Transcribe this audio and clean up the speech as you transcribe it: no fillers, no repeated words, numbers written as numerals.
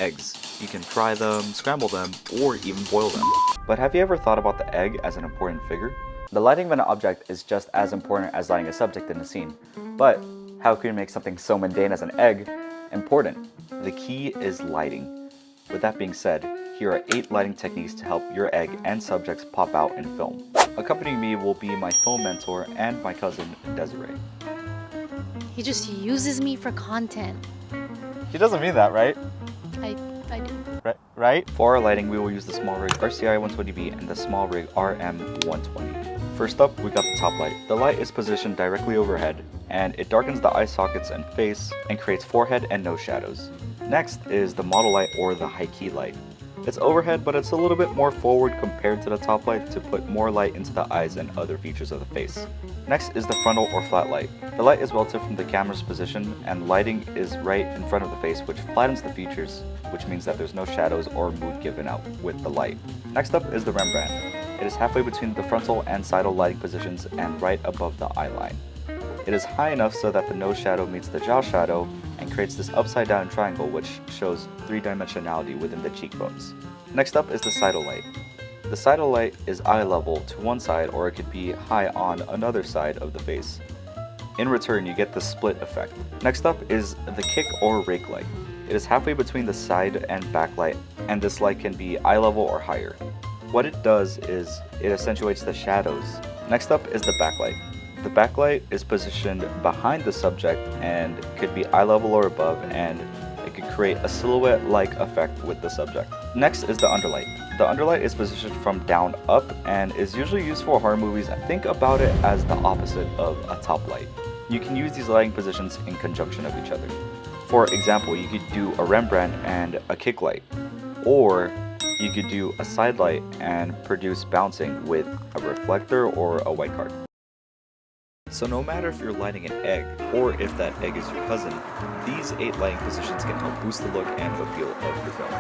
eggs. You can fry them, scramble them, or even boil them. But have you ever thought about the egg as an important figure? The lighting of an object is just as important as lighting a subject in a scene. But how can you make something so mundane as an egg important? The key is lighting. With that being said, here are 8 lighting techniques to help your egg and subjects pop out in film. Accompanying me will be my film mentor and my cousin, Desiree. He just uses me for content. She doesn't mean that, right? I do. Right? For our lighting, we will use the small rig RCI 120B and the small rig RM 120. First up, we got the top light. The light is positioned directly overhead, and it darkens the eye sockets and face, and creates forehead and nose shadows. Next is the model light or the high key light. It's overhead, but it's a little bit more forward compared to the top light to put more light into the eyes and other features of the face. Next is the frontal or flat light. The light is relative from the camera's position, and lighting is right in front of the face, which flattens the features, which means that there's no shadows or mood given out with the light. Next up is the Rembrandt. It is halfway between the frontal and sidal lighting positions and right above the eye line. It is high enough so that the nose shadow meets the jaw shadow and creates this upside down triangle which shows 3-dimensionality within the cheekbones. Next up is the sidal light. The sidal light is eye level to one side, or it could be high on another side of the face. In return, you get the split effect. Next up is the kick or rake light. It is halfway between the side and back light, and this light can be eye level or higher. What it does is it accentuates the shadows. Next up is the backlight. The backlight is positioned behind the subject and could be eye level or above, and it could create a silhouette-like effect with the subject. Next is the underlight. The underlight is positioned from down up and is usually used for horror movies. Think about it as the opposite of a top light. You can use these lighting positions in conjunction of each other. For example, you could do a Rembrandt and a kick light, or you could do a side light and produce bouncing with a reflector or a white card. So no matter if you're lighting an egg, or if that egg is your cousin, these 8 lighting positions can help boost the look and appeal of your film.